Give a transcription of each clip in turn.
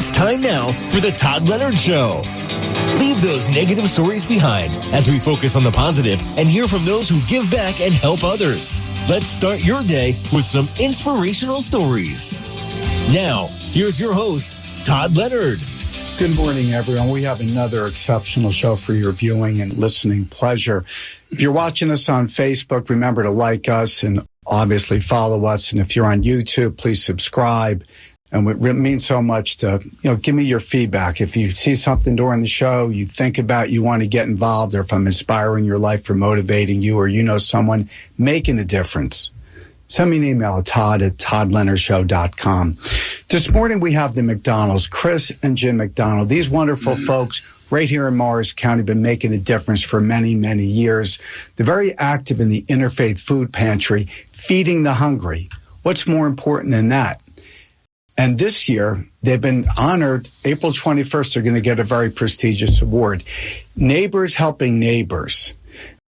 It's time now for the Todd Leonard Show. Leave those negative stories behind as we focus on the positive and hear from those who give back and help others. Let's start your day with some inspirational stories. Now, here's your host, Todd Leonard. Good morning, everyone. We have another exceptional show for your viewing and listening pleasure. If you're watching us on Facebook, remember to like us and obviously follow us. And if you're on YouTube, please subscribe. And it means so much to, give me your feedback. If you see something during the show, you think about, you want to get involved, or if I'm inspiring your life or motivating you, or you know someone making a difference, send me an email at todd@toddleonardshow.com. This morning we have the MacDonalds, Chris and Jim MacDonald. These wonderful folks right here in Morris County have been making a difference for many, many years. They're very active in the Interfaith Food Pantry, feeding the hungry. What's more important than that? And this year, they've been honored. April 21st, they're going to get a very prestigious award. Neighbors Helping Neighbors.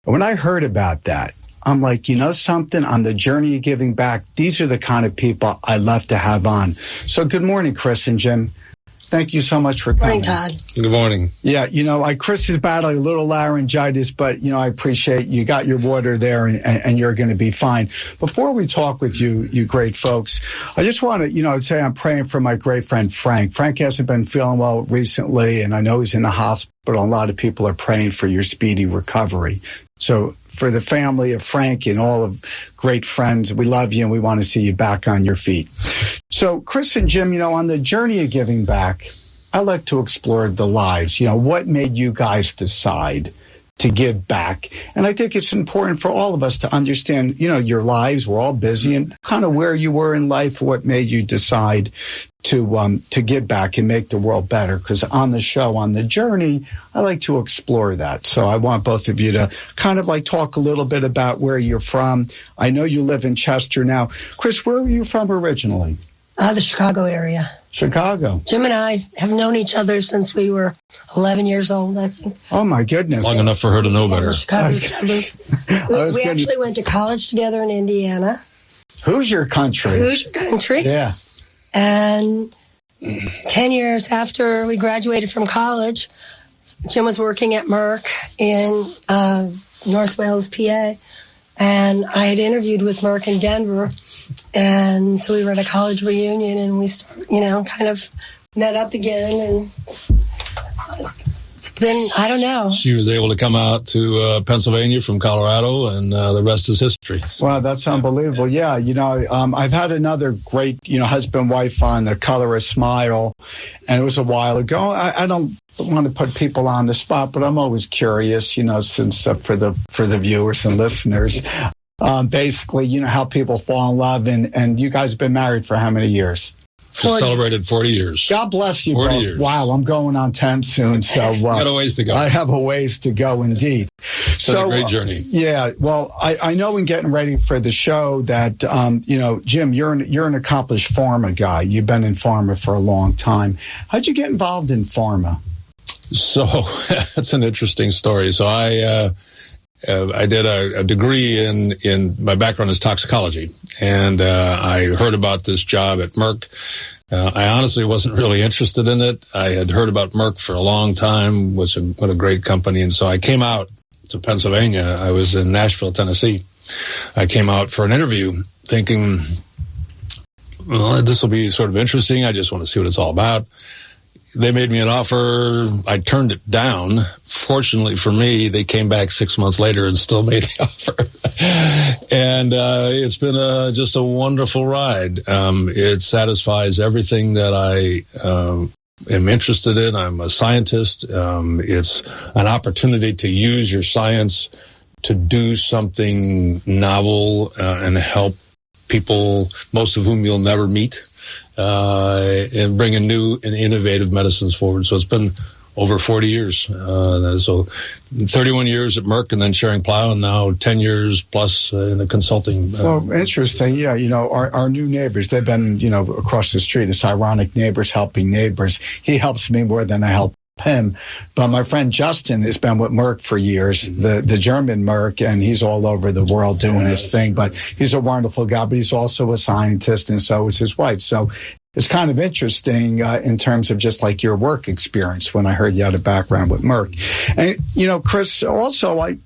When I heard about that, I'm like, something, on the journey of giving back, these are the kind of people I love to have on. So good morning, Chris and Jim. Thank you so much for coming. Good morning, Todd. Good morning. Yeah, Chris is battling a little laryngitis, but, I appreciate you got your water there and you're going to be fine. Before we talk with you great folks, I just want to, say I'm praying for my great friend Frank. Frank hasn't been feeling well recently, and I know he's in the hospital. A lot of people are praying for your speedy recovery. So for the family of Frank and all of great friends, we love you and we want to see you back on your feet. So Chris and Jim, on the journey of giving back, I like to explore the lives. What made you guys decide to give back? And I think it's important for all of us to understand, your lives. We're all busy, and kind of where you were in life, what made you decide to give back and make the world better. Because on the show, on the journey, I like to explore that. So I want both of you to kind of talk a little bit about where you're from. I know you live in Chester now. Chris, where were you from originally? The Chicago area. Chicago. Jim and I have known each other since we were 11 years old, I think. Oh, my goodness. Long enough for her to know better. We actually went to college together in Indiana. Hoosier country. Hoosier country. Yeah. And 10 years after we graduated from college, Jim was working at Merck in North Wales, PA. And I had interviewed with Merck in Denver. And so we were at a college reunion, and we, kind of met up again. And it's been, I don't know. She was able to come out to Pennsylvania from Colorado, and the rest is history. Wow, that's unbelievable. Yeah, I've had another great, husband-wife on The Color of Smile, and it was a while ago. I don't want to put people on the spot, but I'm always curious, since for the viewers and listeners, basically, how people fall in love, and you guys have been married for how many years? Just celebrated 40 years. God bless you 40 both. years. Wow, I'm going on 10 soon, so got a ways to go. I have a ways to go indeed. So a great journey. Yeah, well, I know in getting ready for the show that Jim, you're an accomplished pharma guy. You've been in pharma for a long time. How'd you get involved in pharma? So that's an interesting story. So I did a degree in my background is toxicology, and I heard about this job at Merck. I honestly wasn't really interested in it. I had heard about Merck for a long time. What a great company. And so I came out to Pennsylvania. I was in Nashville, Tennessee. I came out for an interview thinking, well, this will be sort of interesting. I just want to see what it's all about. They made me an offer. I turned it down. Fortunately for me, they came back 6 months later and still made the offer. And it's been just a wonderful ride. It satisfies everything that I am interested in. I'm a scientist. It's an opportunity to use your science to do something novel and help people, most of whom you'll never meet. And bringing new and innovative medicines forward. So it's been over 40 years. So 31 years at Merck and then Schering-Plough, and now 10 years plus in the consulting. Well, interesting. Yeah, our new neighbors, they've been, across the street. It's ironic, neighbors helping neighbors. He helps me more than I help him. But my friend Justin has been with Merck for years, the German Merck, and he's all over the world doing his thing. But he's a wonderful guy, but he's also a scientist, and so is his wife. So it's kind of interesting in terms of just like your work experience when I heard you had a background with Merck. And, Chris, also,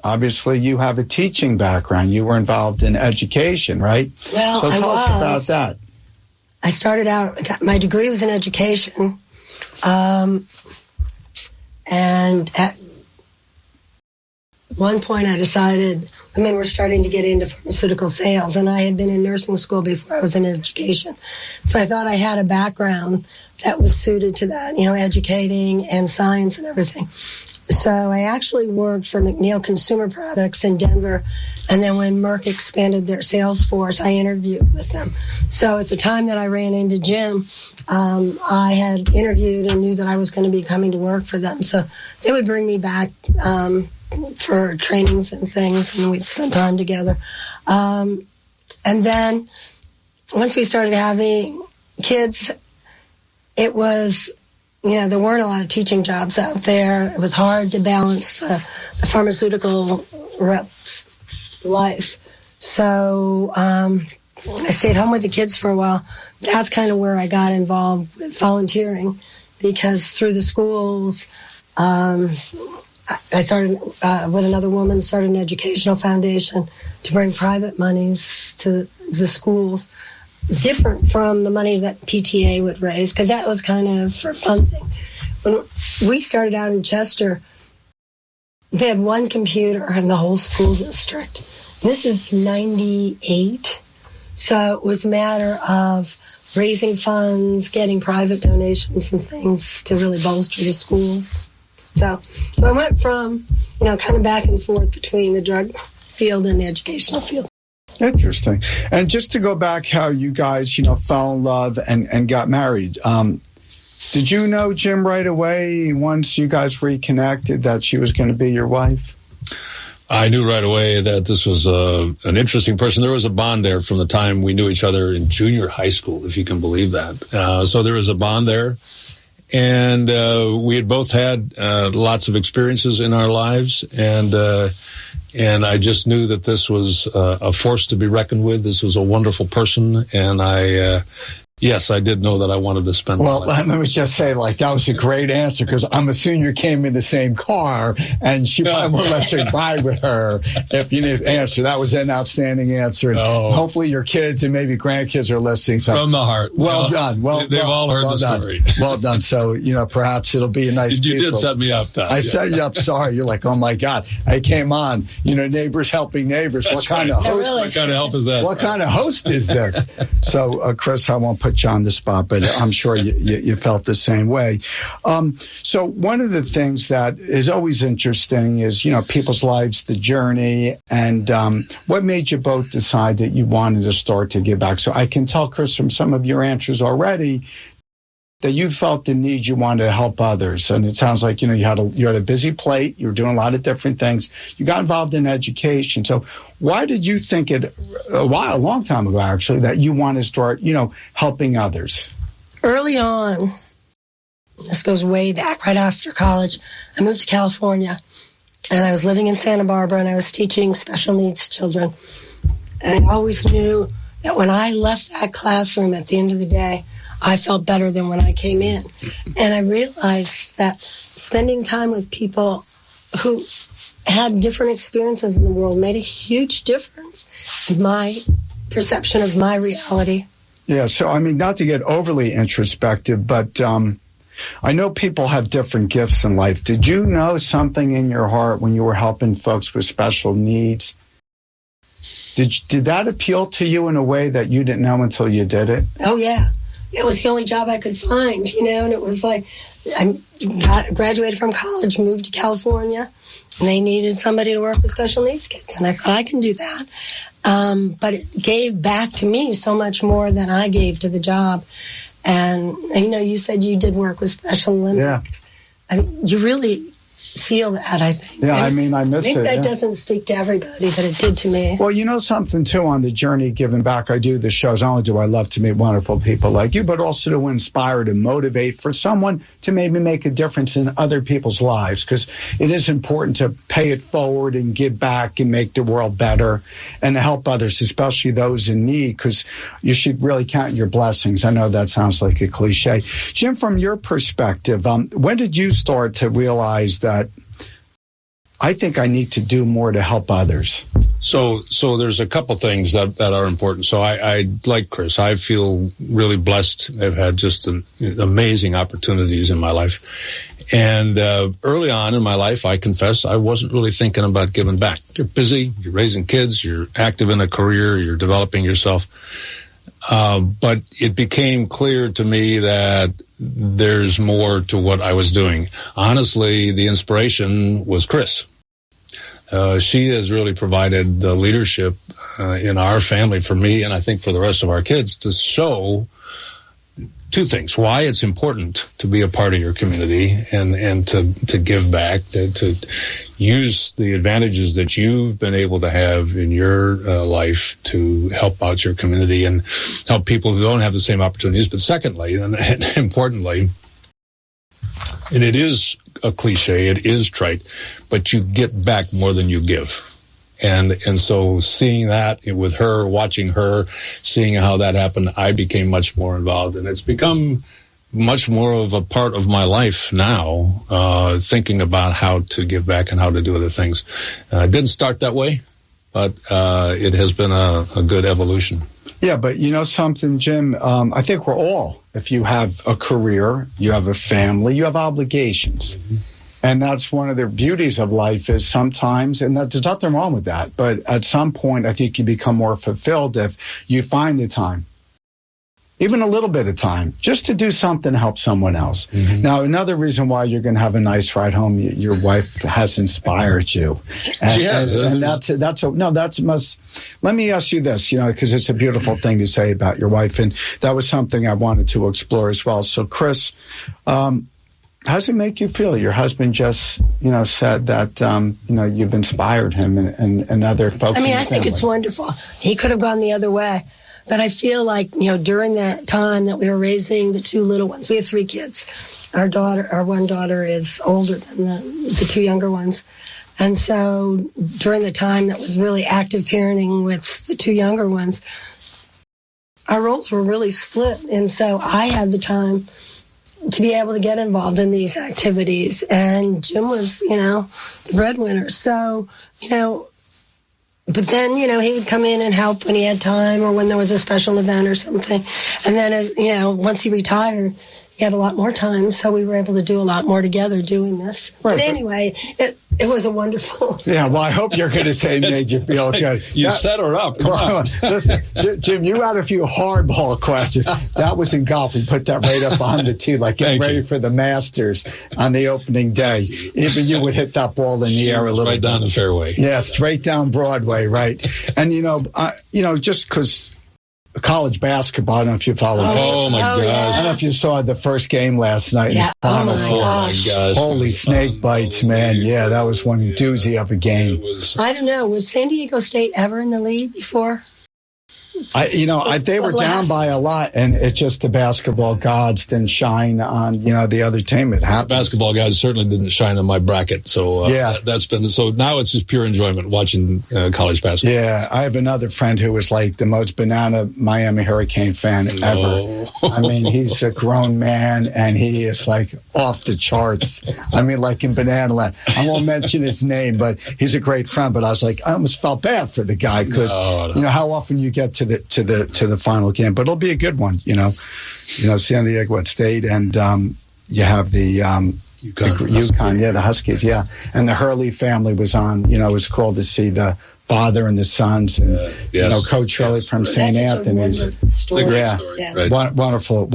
obviously you have a teaching background. You were involved in education, right? Well, so tell us about that. I started out, my degree was in education. And at one point I decided women were starting to get into pharmaceutical sales, and I had been in nursing school before I was in education. So I thought I had a background that was suited to that, educating and science and everything. So I actually worked for McNeil Consumer Products in Denver, and then when Merck expanded their sales force, I interviewed with them. So at the time that I ran into Jim, I had interviewed and knew that I was going to be coming to work for them. So they would bring me back for trainings and things, and we'd spend time together. And then once we started having kids, it was, there weren't a lot of teaching jobs out there. It was hard to balance the pharmaceutical rep's life. So I stayed home with the kids for a while. That's kind of where I got involved with volunteering, because through the schools, I started with another woman, started an educational foundation to bring private monies to the schools, different from the money that PTA would raise, because that was kind of for funding. When we started out in Chester, they had one computer in the whole school district. This is 98. So it was a matter of raising funds, getting private donations and things to really bolster the schools. So I went from, kind of back and forth between the drug field and the educational field. Interesting. And just to go back how you guys, fell in love and got married. Did you know Jim right away once you guys reconnected that she was going to be your wife? I knew right away that this was an interesting person. There was a bond there from the time we knew each other in junior high school, if you can believe that. So there was a bond there. And we had both had lots of experiences in our lives. And I just knew that this was a force to be reckoned with. This was a wonderful person. And yes, I did know that I wanted to spend. Well, let me just say, that was a great answer, because I'm assuming you came in the same car, and she probably won't let you ride with her if you need to answer. That was an outstanding answer. And hopefully your kids and maybe grandkids are listening. So, from the heart. Well done. They've all heard the story. Well done. So, perhaps it'll be a nice. You did set me up, Todd. I set you up. Sorry. You're like, oh my God, I came on. Neighbors helping neighbors. That's what kind of host? What kind of help is that? What kind of host is this? So, Chris, I won't put you on the spot, but I'm sure you felt the same way. So one of the things that is always interesting is, people's lives, the journey, and what made you both decide that you wanted to start to give back? So I can tell, Chris, from some of your answers already that you felt the need, you wanted to help others. And it sounds like, you had a busy plate. You were doing a lot of different things. You got involved in education. So why did you think a long time ago, actually, that you want to start, helping others? Early on, this goes way back, right after college, I moved to California, and I was living in Santa Barbara, and I was teaching special needs children. And I always knew that when I left that classroom at the end of the day, I felt better than when I came in. And I realized that spending time with people who had different experiences in the world made a huge difference in my perception of my reality. Yeah, so, not to get overly introspective, but I know people have different gifts in life. Did you know something in your heart when you were helping folks with special needs? Did that appeal to you in a way that you didn't know until you did it? Oh, yeah. It was the only job I could find, and it was like I graduated from college, moved to California, and they needed somebody to work with special needs kids. And I thought, I can do that. But it gave back to me so much more than I gave to the job. And you said you did work with Special Olympics. Yeah. You really feel that, I think. Yeah, I mean, I miss it. Maybe that yeah. doesn't speak to everybody, but it did to me. Well, you know something, too, on the journey giving back, I do the shows. Not only do I love to meet wonderful people like you, but also to inspire, to motivate for someone to maybe make a difference in other people's lives, because it is important to pay it forward and give back and make the world better and to help others, especially those in need, because you should really count your blessings. I know that sounds like a cliche. Jim, from your perspective, when did you start to realize that I think I need to do more to help others? So there's a couple things that are important. So I like Chris. I feel really blessed. I've had just amazing opportunities in my life. And early on in my life, I confess, I wasn't really thinking about giving back. You're busy, you're raising kids, you're active in a career, you're developing yourself. But it became clear to me that there's more to what I was doing. Honestly, the inspiration was Chris. She has really provided the leadership in our family for me, and I think for the rest of our kids, to show two things: why it's important to be a part of your community and to give back, to use the advantages that you've been able to have in your life to help out your community and help people who don't have the same opportunities. But secondly, and importantly, and it is a cliche, it is trite, but you get back more than you give. And so seeing that with her, watching her, seeing how that happened, I became much more involved. And it's become much more of a part of my life now, thinking about how to give back and how to do other things. It didn't start that way, but it has been a good evolution. Yeah, but you know something, Jim? I think we're all, if you have a career, you have a family, you have obligations. Mm-hmm. And that's one of the beauties of life is sometimes, and there's nothing wrong with that, but at some point, I think you become more fulfilled if you find the time, even a little bit of time, just to do something to help someone else. Mm-hmm. Now, another reason why you're going to have a nice ride home, your wife has inspired you. And, let me ask you this, because it's a beautiful thing to say about your wife, and that was something I wanted to explore as well. So, Chris, how does it make you feel? Your husband just, said that, you've inspired him and other folks. I mean, I think it's wonderful. He could have gone the other way. But I feel like, during that time that we were raising the two little ones, we have 3 kids. Our one daughter is older than the 2 younger ones. And so during the time that was really active parenting with the 2 younger ones, our roles were really split. And so I had the time to be able to get involved in these activities. And Jim was, the breadwinner. So, but then, he would come in and help when he had time or when there was a special event or something. And then, as once he retired, he had a lot more time. So we were able to do a lot more together doing this. Right, but anyway, it was a wonderful. Yeah, well, I hope you're going to say it made you feel good. You set her up. Come on. Listen, Jim, you had a few hardball questions. That was in golf. We put that right up on the tee, like getting ready for the Masters on the opening day. Even you would hit that ball in the air a little right down the fairway. Yeah, straight down Broadway, right? And, just because college basketball, I don't know if you followed. Oh my gosh. Yeah. I don't know if you saw the first game last night. Yeah. In the Final Four. Oh my gosh. Holy snake bites, man. Yeah, that was one doozy of a game. I don't know. Was San Diego State ever in the lead before? They were down by a lot, and it's just the basketball gods didn't shine on, the other team. It happened. Basketball guys certainly didn't shine on my bracket. So that's been, so now it's just pure enjoyment watching college basketball. Yeah. I have another friend who was like the most banana Miami Hurricane fan ever. I mean, he's a grown man and he is like off the charts. I mean, like in Banana Land. I won't mention his name, but he's a great friend. But I was like, I almost felt bad for the guy because, how often you get to the final game, but it'll be a good one. San Diego State, and you have the UConn, the Huskies, and the Hurley family was on. It was cool to see the father and the sons, and Coach Hurley from St. Anthony's. It's a great story. Yeah. Right. Wonderful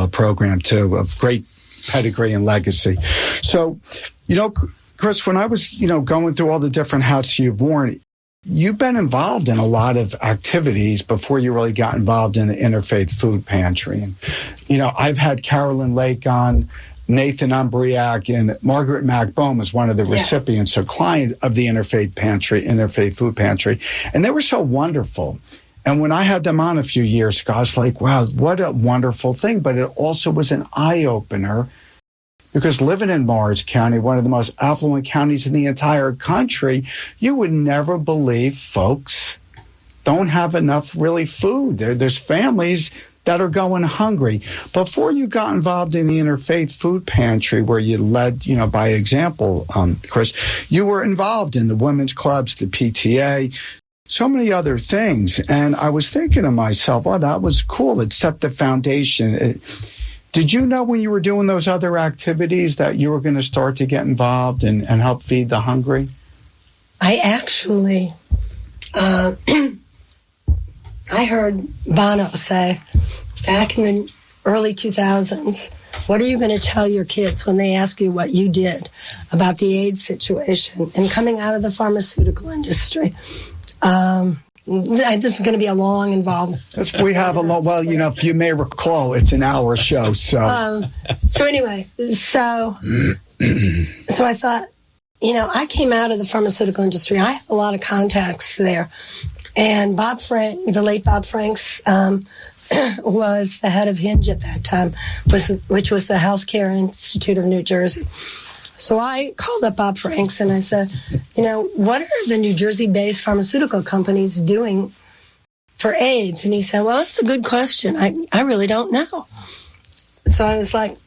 program too, of great pedigree and legacy. So, Chris, when I was going through all the different hats you've worn, you've been involved in a lot of activities before you really got involved in the Interfaith Food Pantry. And, I've had Carolyn Lake on Nathan Umbriak and Margaret MacBone was one of the recipients, a client of the Interfaith Food Pantry. And they were so wonderful. And when I had them on a few years ago, I was like, wow, what a wonderful thing. But it also was an eye-opener because living in Morris County, one of the most affluent counties in the entire country, you would never believe folks don't have enough really food. There's families that are going hungry. Before you got involved in the Interfaith Food Pantry, where you led, by example, Chris, you were involved in the women's clubs, the PTA, so many other things. And I was thinking to myself, oh, that was cool. It set the foundation. Did you know when you were doing those other activities that you were going to start to get involved and help feed the hungry? I actually, I heard Bono say back in the early 2000s, what are you going to tell your kids when they ask you what you did about the AIDS situation and coming out of the pharmaceutical industry? This is going to be a long, involved. We have a long. Well, if you may recall, it's an hour show. So anyway, so I thought, I came out of the pharmaceutical industry. I have a lot of contacts there, and Bob Frank, the late Bob Franks, was the head of Hinge at that time, which was the Healthcare Institute of New Jersey. So I called up Bob Franks and I said, what are the New Jersey-based pharmaceutical companies doing for AIDS? And he said, well, that's a good question. I really don't know. So I was like,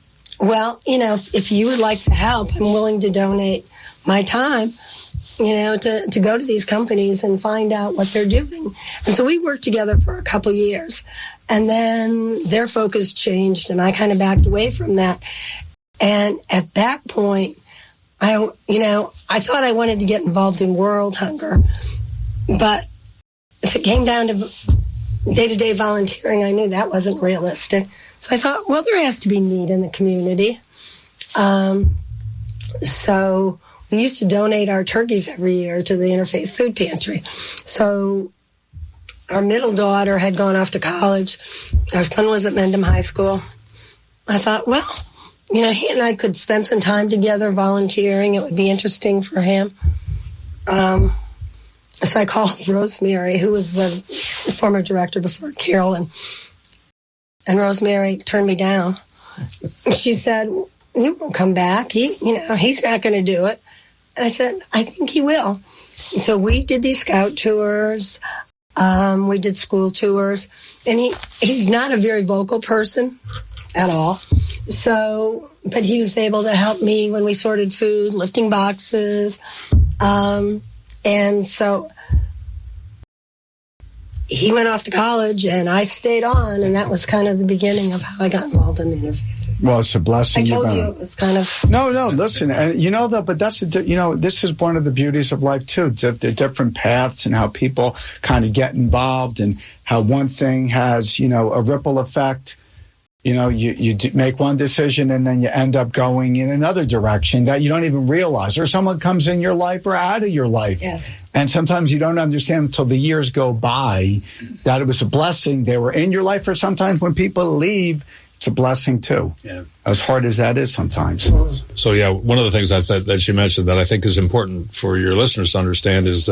well, if you would like to help, I'm willing to donate my time, to go to these companies and find out what they're doing. And so we worked together for a couple years. And then their focus changed and I kind of backed away from that. And at that point, I thought I wanted to get involved in world hunger. But if it came down to day-to-day volunteering, I knew that wasn't realistic. So I thought, well, there has to be need in the community. So we used to donate our turkeys every year to the Interfaith Food Pantry. So our middle daughter had gone off to college. Our son was at Mendham High School. I thought, well, he and I could spend some time together volunteering. It would be interesting for him. So I called Rosemary, who was the former director before Carol, and Rosemary turned me down. She said, he won't come back. He's not going to do it. And I said, I think he will. So we did these scout tours. We did school tours. And he's not a very vocal person at all. So, but he was able to help me when we sorted food, lifting boxes. And so he went off to college and I stayed on, and that was kind of the beginning of how I got involved in the Interfaith. Well, it's a blessing. I told you it was kind of... No, listen, and but that's, this is one of the beauties of life too, the different paths and how people kind of get involved and how one thing has, a ripple effect. You make one decision and then you end up going in another direction that you don't even realize, or someone comes in your life or out of your life. Yeah. And sometimes you don't understand until the years go by that it was a blessing. They were in your life, or sometimes when people leave, it's a blessing too. Yeah. As hard as that is sometimes. So yeah, one of the things that you mentioned that I think is important for your listeners to understand is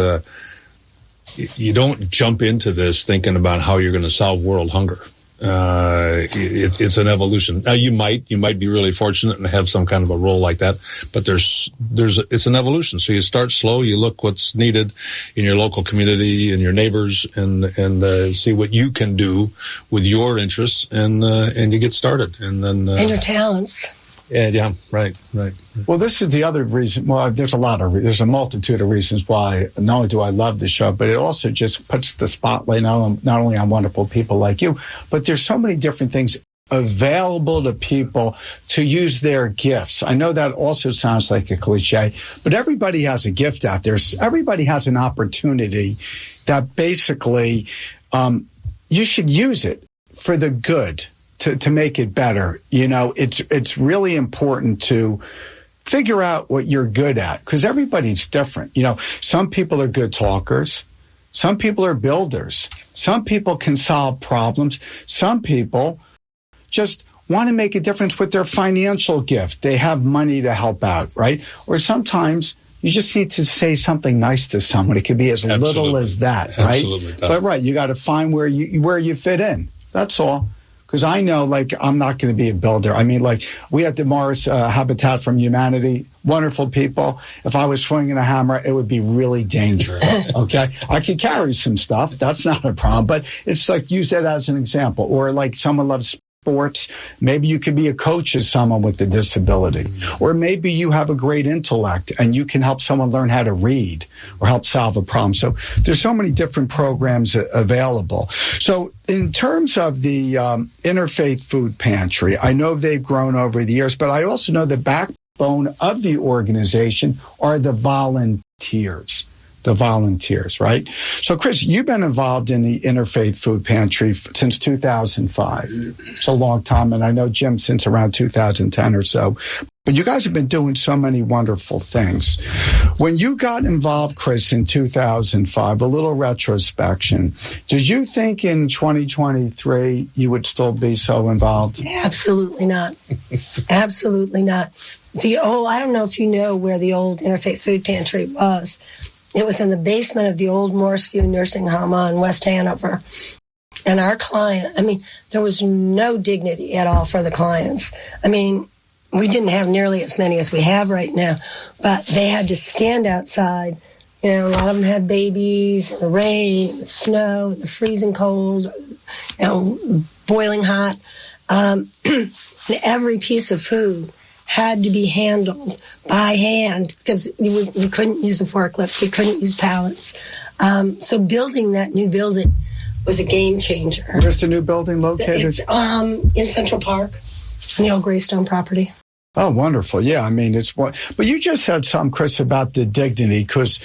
you don't jump into this thinking about how you're going to solve world hunger. It's an evolution. Now you might be really fortunate and have some kind of a role like that, but it's an evolution. So you start slow, you look what's needed in your local community and your neighbors, and see what you can do with your interests, and you get started, and then and your talents. Yeah, right. Well, this is the other reason. Well, there's a multitude of reasons why not only do I love the show, but it also just puts the spotlight not only on wonderful people like you, but there's so many different things available to people to use their gifts. I know that also sounds like a cliche, but everybody has a gift out there. Everybody has an opportunity that basically you should use it for the good. To make it better. It's really important to figure out what you're good at, because everybody's different. Some people are good talkers. Some people are builders. Some people can solve problems. Some people just want to make a difference with their financial gift. They have money to help out, right? Or sometimes you just need to say something nice to someone. It could be as little as that, right? Absolutely. But right, you got to find where you fit in. That's all. Because I know, like, I'm not going to be a builder. I mean, like, we at the Morris Habitat from Humanity, wonderful people. If I was swinging a hammer, it would be really dangerous, okay? I could carry some stuff. That's not a problem. But it's like, use that as an example. Or like someone loves sports. Maybe you could be a coach of someone with a disability. Or maybe you have a great intellect and you can help someone learn how to read or help solve a problem. So there's so many different programs available. So in terms of the Interfaith Food Pantry, I know they've grown over the years, but I also know the backbone of the organization are the volunteers. The volunteers, right? So, Chris, you've been involved in the Interfaith Food Pantry since 2005. It's a long time, and I know Jim since around 2010 or so. But you guys have been doing so many wonderful things. When you got involved, Chris, in 2005, a little retrospection, did you think in 2023 you would still be so involved? Absolutely not. Absolutely not. I don't know if you know where the old Interfaith Food Pantry was. It was in the basement of the old Morrisview Nursing Home on West Hanover. And our client, there was no dignity at all for the clients. We didn't have nearly as many as we have right now, but they had to stand outside. A lot of them had babies, in the rain, the snow, the freezing cold, boiling hot. Every piece of food had to be handled by hand because we couldn't use a forklift. We couldn't use pallets. So building that new building was a game changer. Where's the new building located? It's in Central Park, on the old Greystone property. Oh, wonderful. Yeah, but you just said something, Chris, about the dignity because,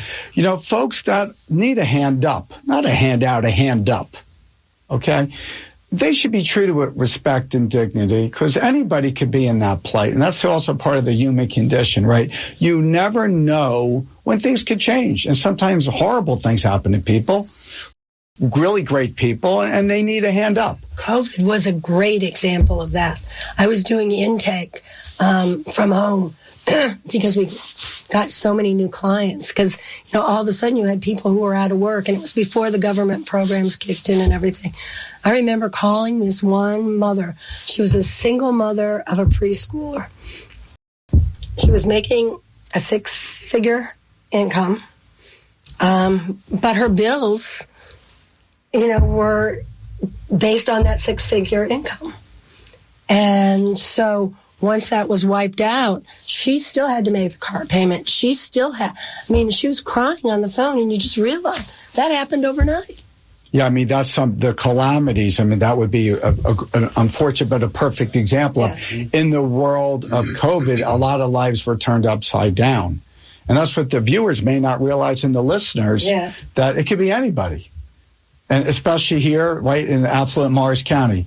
folks that need a hand up, not a handout, a hand up, okay? They should be treated with respect and dignity because anybody could be in that plight. And that's also part of the human condition, right? You never know when things could change. And sometimes horrible things happen to people, really great people, and they need a hand up. COVID was a great example of that. I was doing intake from home because we got so many new clients because, all of a sudden you had people who were out of work and it was before the government programs kicked in and everything. I remember calling this one mother. She was a single mother of a preschooler. She was making a 6-figure income, but her bills, were based on that 6-figure income. And so once that was wiped out, she still had to make the car payment. She still had, she was crying on the phone and you just realize that happened overnight. Yeah, that's the calamities. That would be an unfortunate but a perfect example of in the world of COVID, a lot of lives were turned upside down. And that's what the viewers may not realize and the listeners, that it could be anybody. And especially here, right, in affluent Morris County.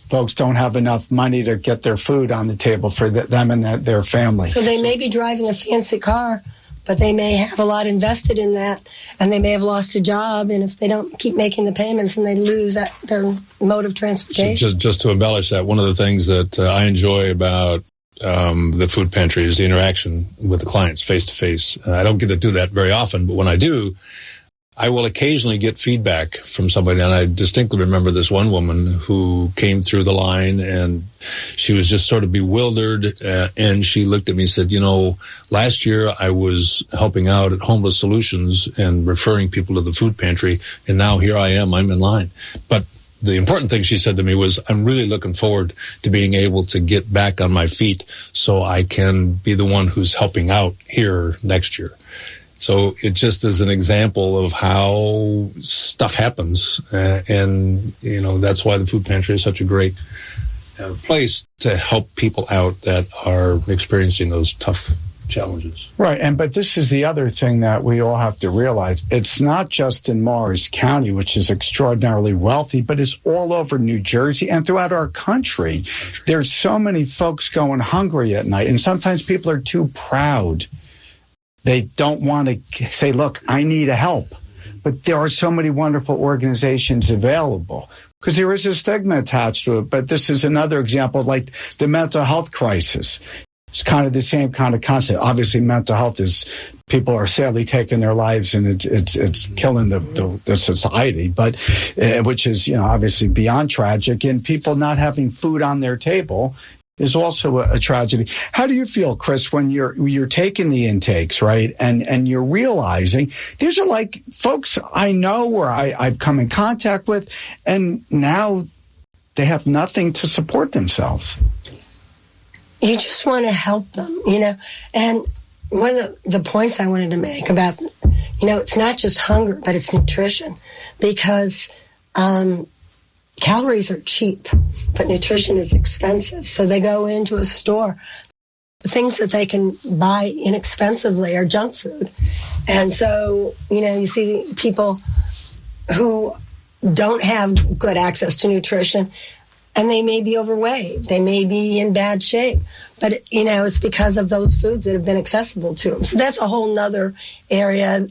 Folks don't have enough money to get their food on the table for them and their family. So they may be driving a fancy car, but they may have a lot invested in that, and they may have lost a job, and if they don't keep making the payments, then they lose their mode of transportation. So just to embellish that, one of the things that I enjoy about the food pantry is the interaction with the clients face-to-face. I don't get to do that very often, but when I do, I will occasionally get feedback from somebody, and I distinctly remember this one woman who came through the line, and she was just sort of bewildered, and she looked at me and said, last year I was helping out at Homeless Solutions and referring people to the food pantry, and now here I am, I'm in line. But the important thing she said to me was, I'm really looking forward to being able to get back on my feet so I can be the one who's helping out here next year. So it just is an example of how stuff happens. And that's why the food pantry is such a great place to help people out that are experiencing those tough challenges. Right. But this is the other thing that we all have to realize. It's not just in Morris County, which is extraordinarily wealthy, but it's all over New Jersey and throughout our country. There's so many folks going hungry at night. And sometimes people are too proud. They don't want to say, look, I need a help. But there are so many wonderful organizations available. because there is a stigma attached to it. But this is another example, like the mental health crisis. It's kind of the same kind of concept. Obviously, mental health is, people are sadly taking their lives, and it's killing the society, but which is, obviously beyond tragic. And people not having food on their table is also a tragedy. How do you feel, Chris, when you're taking the intakes, right? And you're realizing these are like folks I know or I've come in contact with, and now they have nothing to support themselves. You just want to help them, and one of the points I wanted to make about, it's not just hunger, but it's nutrition, because calories are cheap, but nutrition is expensive. So they go into a store. The things that they can buy inexpensively are junk food. And so, you see people who don't have good access to nutrition, and they may be overweight. They may be in bad shape. But, it's because of those foods that have been accessible to them. So that's a whole nother area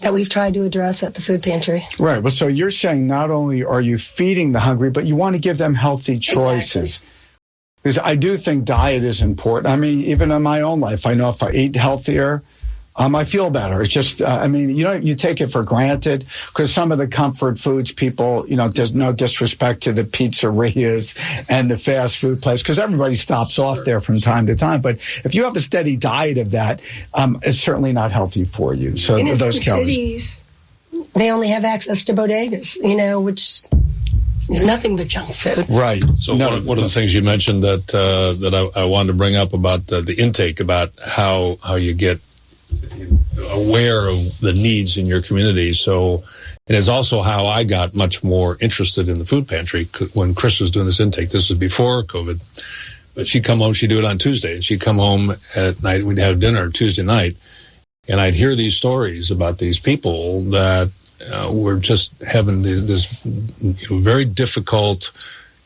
that we've tried to address at the food pantry. Right. Well, so you're saying not only are you feeding the hungry, but you want to give them healthy choices. Exactly. Because I do think diet is important. I mean, even in my own life, I know if I eat healthier, I feel better. It's just, you take it for granted, because some of the comfort foods people, there's no disrespect to the pizzerias and the fast food place, because everybody stops off there from time to time. But if you have a steady diet of that, it's certainly not healthy for you. So in those some calories. Cities, they only have access to bodegas, which is nothing but junk food. Right. So one of the things you mentioned that I wanted to bring up about the intake, about how you get aware of the needs in your community. So it is also how I got much more interested in the food pantry when Chris was doing this intake. This was before COVID, but she'd come home, she'd do it on Tuesday, and she'd come home at night, we'd have dinner Tuesday night, and I'd hear these stories about these people that were just having this very difficult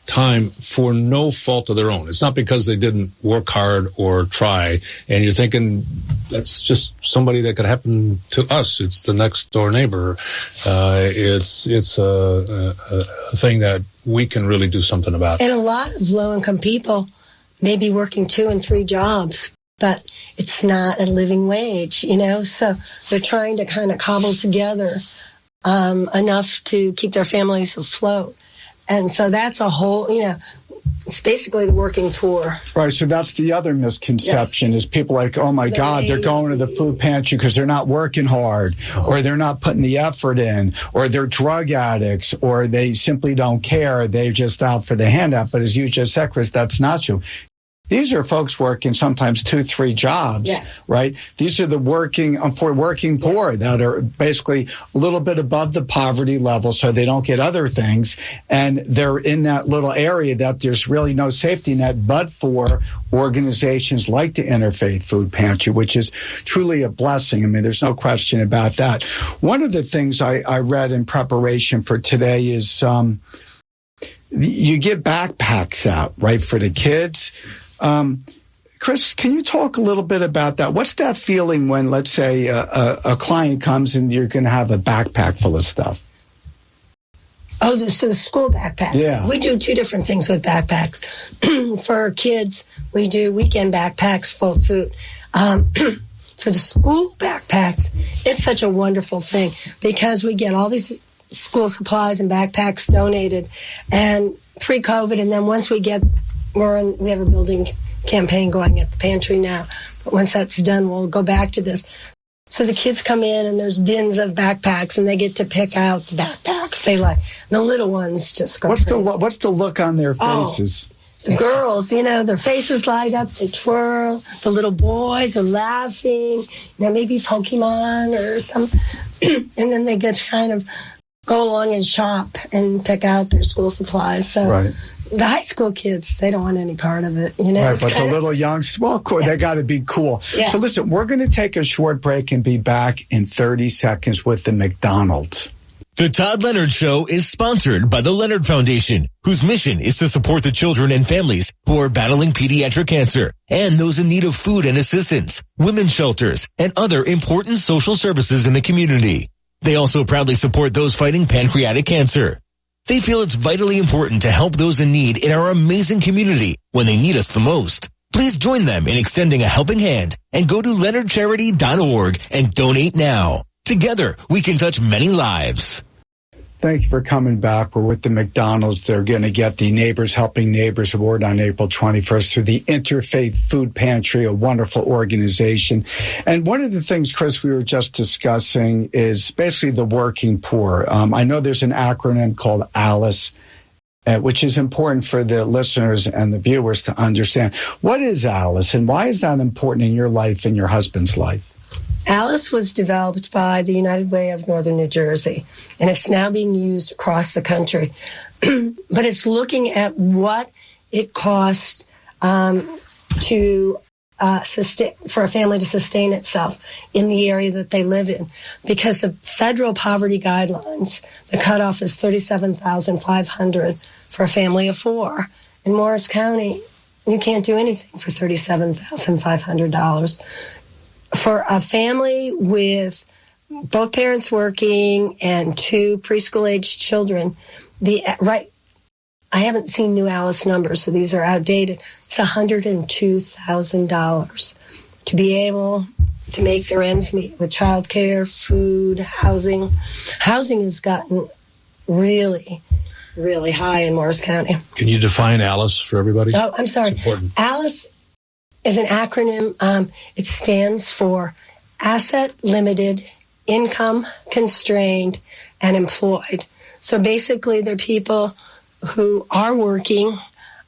time for no fault of their own. It's not because they didn't work hard or try, and you're thinking that's just somebody that could happen to us. It's the next door neighbor. It's a thing that we can really do something about. And a lot of low-income people may be working 2 and 3 jobs, but it's not a living wage, so they're trying to kind of cobble together enough to keep their families afloat. And so that's a whole, it's basically the working poor. Right. So that's the other misconception, is people like, oh my God, they're going to the food pantry because they're not working hard, or they're not putting the effort in, or they're drug addicts, or they simply don't care. They're just out for the handout. But as you just said, Chris, that's not true. These are folks working sometimes 2, 3 jobs, right? These are the working poor that are basically a little bit above the poverty level, so they don't get other things. And they're in that little area that there's really no safety net but for organizations like the Interfaith Food Pantry, which is truly a blessing. I mean, there's no question about that. One of the things I read in preparation for today is you get backpacks out, right, for the kids. Chris, can you talk a little bit about that? What's that feeling when, let's say, a client comes and you're going to have a backpack full of stuff? Oh, so the school backpacks. Yeah. We do 2 different things with backpacks. For kids, we do weekend backpacks full of food. For the school backpacks, it's such a wonderful thing because we get all these school supplies and backpacks donated, and pre-COVID, and then once we have a building campaign going at the pantry now, but once that's done, we'll go back to this. So the kids come in and there's bins of backpacks, and they get to pick out the backpacks they like. The little ones just go crazy. What's the look on their faces? The girls, their faces light up, they twirl. The little boys are laughing, maybe Pokemon or something. And then they get to kind of go along and shop and pick out their school supplies. So right. The high school kids, they don't want any part of it. Right, but the little youngsters, they got to be cool. Yeah. So listen, we're going to take a short break and be back in 30 seconds with the McDonald's. The Todd Leonard Show is sponsored by the Leonard Foundation, whose mission is to support the children and families who are battling pediatric cancer and those in need of food and assistance, women's shelters, and other important social services in the community. They also proudly support those fighting pancreatic cancer. They feel it's vitally important to help those in need in our amazing community when they need us the most. Please join them in extending a helping hand and go to leonardcharity.org and donate now. Together, we can touch many lives. Thank you for coming back. We're with the MacDonalds. They're going to get the Neighbors Helping Neighbors Award on April 21st through the Interfaith Food Pantry, a wonderful organization. And one of the things, Chris, we were just discussing is basically the working poor. I know there's an acronym called ALICE, which is important for the listeners and the viewers to understand. What is ALICE, and why is that important in your life and your husband's life? ALICE was developed by the United Way of Northern New Jersey, and it's now being used across the country. But it's looking at what it costs to for a family to sustain itself in the area that they live in. Because the federal poverty guidelines, the cutoff is $37,500 for a family of four. In Morris County, you can't do anything for $37,500. For a family with both parents working and two preschool-aged children, I haven't seen new ALICE numbers, so these are outdated. It's $102,000 to be able to make their ends meet with childcare, food, housing. Housing has gotten really, really high in Morris County. Can you define ALICE for everybody? Oh, I'm sorry. It's important. ALICE is an acronym. It stands for Asset Limited, Income Constrained, and Employed. So basically, they're people who are working,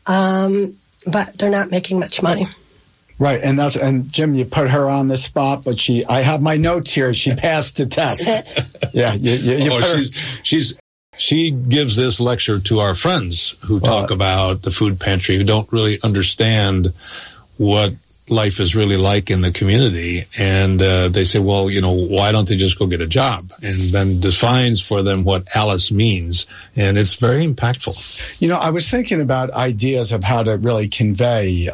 but they're not making much money. Right, and Jim, you put her on the spot, but I have my notes here. She passed the test. Yeah, she gives this lecture to our friends who talk about the food pantry, who don't really understand what life is really like in the community. And they say, well, why don't they just go get a job? And then defines for them what ALICE means. And it's very impactful. I was thinking about ideas of how to really convey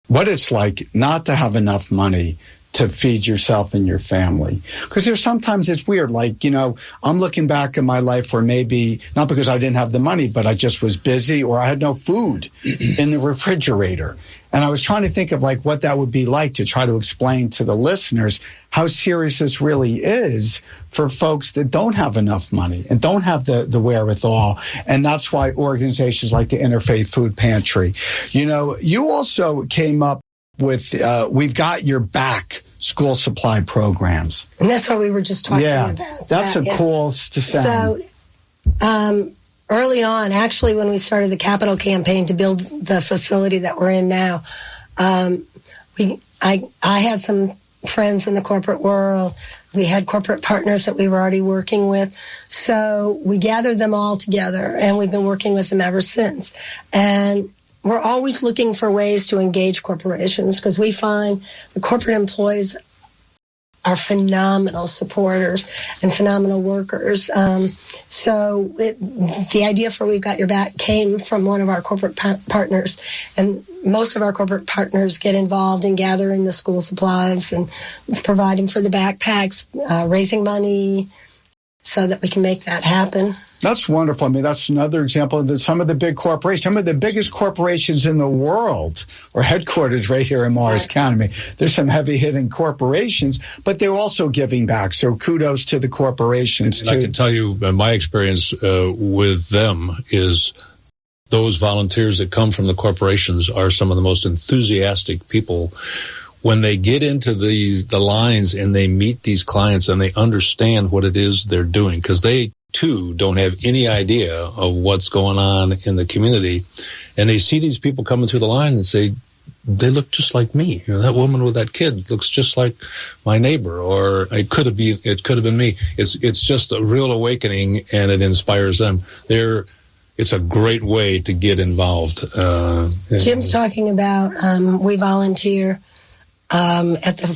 what it's like not to have enough money to feed yourself and your family. Because sometimes it's weird. Like, I'm looking back in my life where maybe, not because I didn't have the money, but I just was busy or I had no food in the refrigerator. And I was trying to think of what that would be like to try to explain to the listeners how serious this really is for folks that don't have enough money and don't have the wherewithal. And that's why organizations like the Interfaith Food Pantry, you also came up with, We've Got Your Back school supply programs. And that's what we were just talking about. That's cool to say. So, early on, actually, when we started the capital campaign to build the facility that we're in now, I had some friends in the corporate world. We had corporate partners that we were already working with. So we gathered them all together, and we've been working with them ever since. And we're always looking for ways to engage corporations because we find the corporate employees are phenomenal supporters and phenomenal workers. So the idea for We've Got Your Back came from one of our corporate partners. And most of our corporate partners get involved in gathering the school supplies and providing for the backpacks, raising money so that we can make that happen. That's wonderful. I mean, that's another example of some of the big corporations, some of the biggest corporations in the world are headquartered right here in Morris County. There's some heavy-hitting corporations, but they're also giving back. So kudos to the corporations, too. I can tell you my experience with them is those volunteers that come from the corporations are some of the most enthusiastic people. When they get into the lines and they meet these clients and they understand what it is they're doing, because they too don't have any idea of what's going on in the community, and they see these people coming through the line and say, they look just like me. That woman with that kid looks just like my neighbor, or it could have been me. It's just a real awakening, and it inspires them. It's a great way to get involved. Jim's talking about we volunteer at the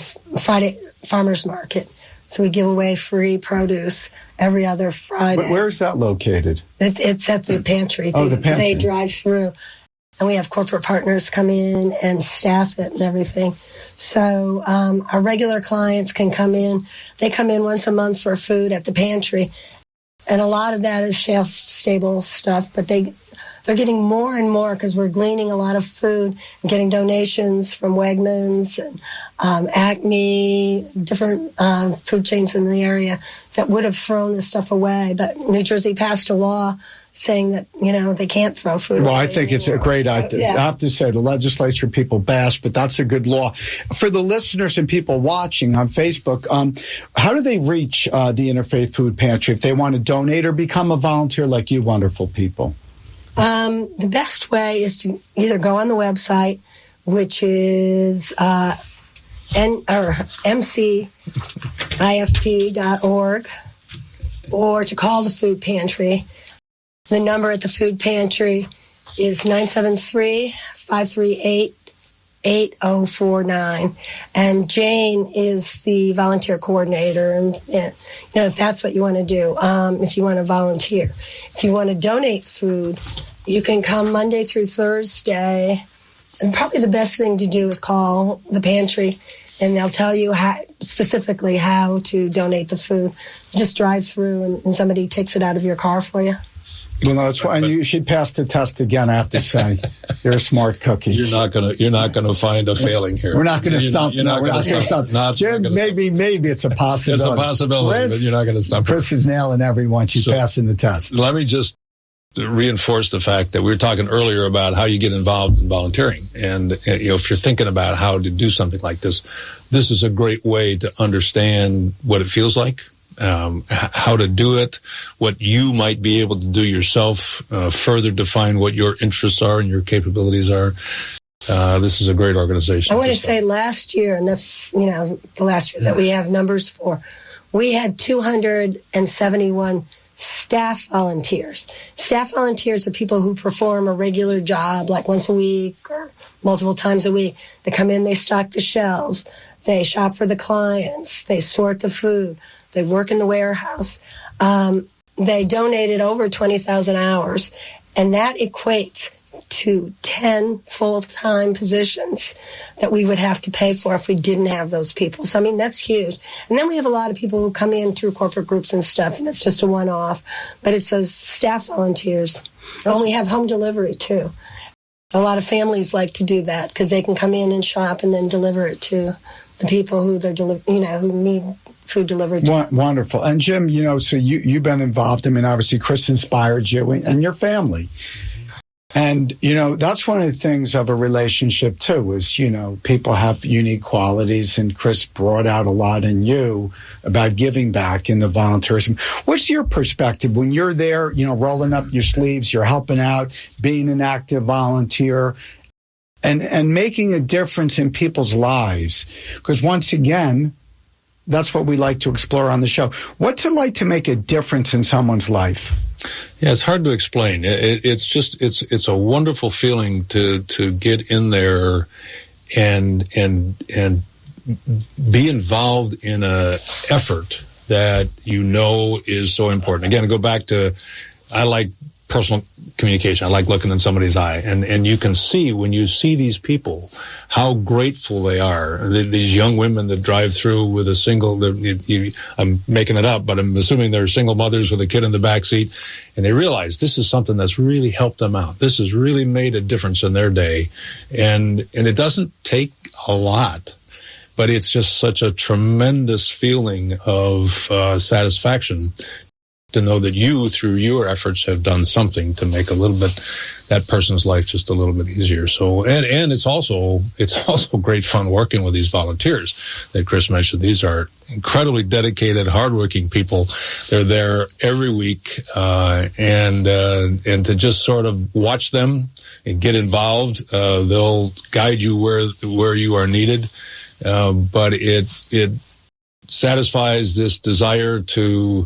Friday farmers market. So we give away free produce every other Friday. Where is that located? It's at the pantry. The pantry. They drive through. And we have corporate partners come in and staff it and everything. So our regular clients can come in. They come in once a month for food at the pantry. And a lot of that is shelf-stable stuff, but they're getting more and more because we're gleaning a lot of food and getting donations from Wegmans and Acme, different food chains in the area that would have thrown this stuff away. But New Jersey passed a law saying that, they can't throw food away. Well, I think it's a great idea. I have to say, the legislature people bash, but that's a good law. For the listeners and people watching on Facebook, how do they reach the Interfaith Food Pantry if they want to donate or become a volunteer like you wonderful people? The best way is to either go on the website, which is mcifp.org, or to call the food pantry. The number at the food pantry is 973-538-8049. And Jane is the volunteer coordinator. And if that's what you want to do, if you want to volunteer. If you want to donate food, you can come Monday through Thursday. And probably the best thing to do is call the pantry, and they'll tell you specifically how to donate the food. Just drive through, and somebody takes it out of your car for you. Well, no, that's why. And you should pass the test again, I have to say. You're a smart cookie. You're not gonna find a failing here. We're not gonna stump. We're not gonna stump. Jim, maybe it's a possibility. It's a possibility, but you're not gonna stump. Chris is nailing everyone. She's passing the test. Let me just reinforce the fact that we were talking earlier about how you get involved in volunteering. And if you're thinking about how to do something like this is a great way to understand what it feels like. How to do it, what you might be able to do yourself, further define what your interests are and your capabilities are. This is a great organization. I want to say last year, and that's, the last year that we have numbers for, we had 271 staff volunteers. Staff volunteers are people who perform a regular job, like once a week or multiple times a week. They come in, they stock the shelves, they shop for the clients, they sort the food, they work in the warehouse. They donated over 20,000 hours, and that equates to 10 full-time positions that we would have to pay for if we didn't have those people. So, that's huge. And then we have a lot of people who come in through corporate groups and stuff, and it's just a one-off. But it's those staff volunteers. And we have home delivery, too. A lot of families like to do that because they can come in and shop and then deliver it to the people who who need food delivered. Wonderful. And Jim, so you've been involved. Obviously Chris inspired you and your family. And, that's one of the things of a relationship too, is, people have unique qualities, and Chris brought out a lot in you about giving back in the volunteerism. What's your perspective when you're there, rolling up your sleeves, you're helping out, being an active volunteer, and making a difference in people's lives? Because once again, that's what we like to explore on the show. What's it like to make a difference in someone's life? Yeah, it's hard to explain. It's a wonderful feeling to get in there and be involved in a effort that is so important. Again, go back to, I like personal communication. I like looking in somebody's eye, and you can see when you see these people how grateful they are. These young women that drive through with a single, I'm making it up, but I'm assuming they're single mothers with a kid in the back seat, and they realize this is something that's really helped them out. This has really made a difference in their day, and it doesn't take a lot, but it's just such a tremendous feeling of satisfaction to know that you, through your efforts, have done something to make that person's life just a little bit easier. So, and it's also great fun working with these volunteers that Chris mentioned. These are incredibly dedicated, hardworking people. They're there every week, and to just sort of watch them and get involved, they'll guide you where you are needed. But it satisfies this desire to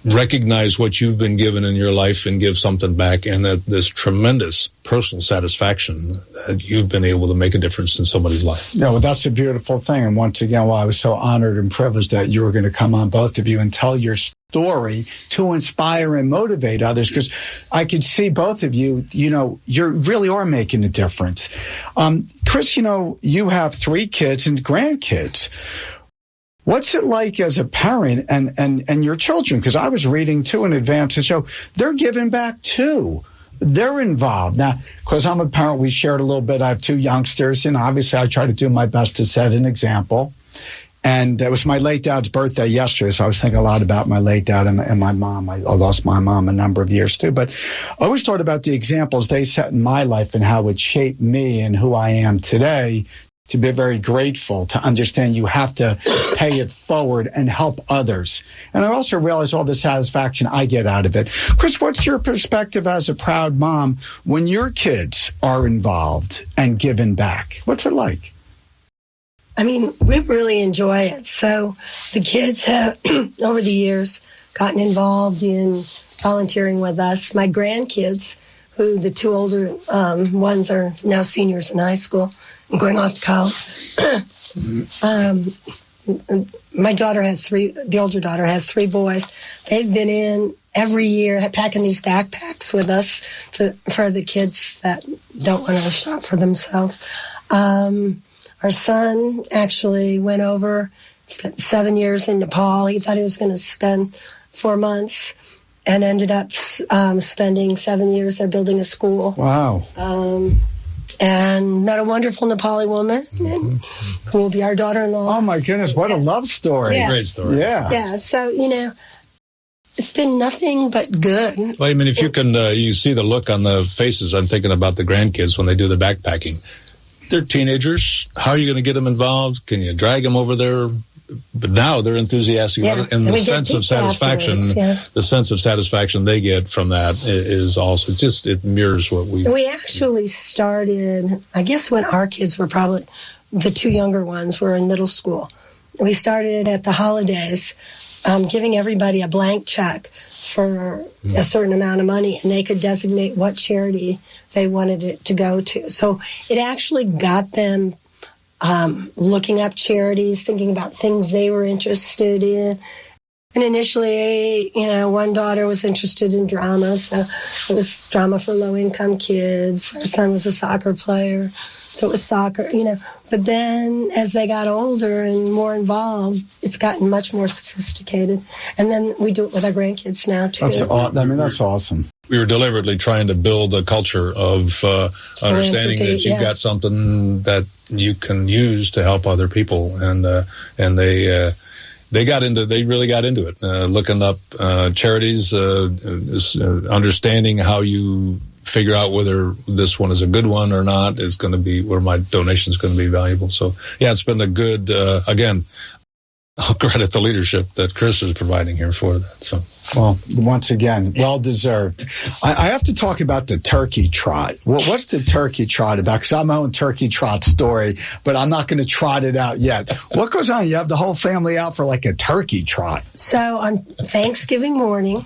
recognize what you've been given in your life and give something back, and that this tremendous personal satisfaction that you've been able to make a difference in somebody's life. Yeah, well, that's a beautiful thing. And once again, I was so honored and privileged that you were going to come on, both of you, and tell your story to inspire and motivate others, because I could see both of you, you really are making a difference. Chris, you have 3 kids and grandkids. What's it like as a parent and your children? Because I was reading, too, in advance to show they're giving back, too. They're involved. Now, because I'm a parent, we shared a little bit. I have 2 youngsters, and obviously I try to do my best to set an example. And it was my late dad's birthday yesterday, so I was thinking a lot about my late dad and my mom. I lost my mom a number of years, too. But I always thought about the examples they set in my life and how it shaped me and who I am today, to be very grateful, to understand you have to pay it forward and help others. And I also realize all the satisfaction I get out of it. Chris, what's your perspective as a proud mom when your kids are involved and giving back? What's it like? I mean, we really enjoy it. So the kids have, over the years, gotten involved in volunteering with us. My grandkids, who the 2 older ones are now seniors in high school, going off to college. My daughter has 3, the older daughter has 3 boys. They've been in every year packing these backpacks with us for the kids that don't want to shop for themselves. Our son actually went over, spent 7 years in Nepal. He thought he was going to spend 4 months and ended up spending 7 years there building a school. Wow. And met a wonderful Nepali woman who will be our daughter-in-law. Oh, my goodness. What a love story. Yes. Great story. Yeah. Yeah. So, it's been nothing but good. Well, I mean, if you can, you see the look on the faces. I'm thinking about the grandkids when they do the backpacking. They're teenagers. How are you going to get them involved? Can you drag them over there? But now they're enthusiastic about it, and the sense of satisfaction, the sense of satisfaction they get from that is also just, it mirrors what we actually started, I guess, when our kids were probably, the 2 younger ones were in middle school. We started at the holidays, giving everybody a blank check for a certain amount of money, and they could designate what charity they wanted it to go to. So it actually got them looking up charities, thinking about things they were interested in. And initially, one daughter was interested in drama, so it was drama for low-income kids. Our son was a soccer player, so it was soccer, But then as they got older and more involved, it's gotten much more sophisticated. And then we do it with our grandkids now, too. That's awesome. We were deliberately trying to build a culture of understanding that you've got something that you can use to help other people, and they really got into it, looking up charities, understanding how you figure out whether this one is a good one or not is going to be where my donation is going to be valuable. So yeah, it's been a good, again, I'll credit the leadership that Chris is providing here for that. So, well, once again, well deserved. I have to talk about the turkey trot. What's the turkey trot about? Because I have my own turkey trot story, but I'm not going to trot it out yet. What goes on? You have the whole family out for like a turkey trot. So on Thanksgiving morning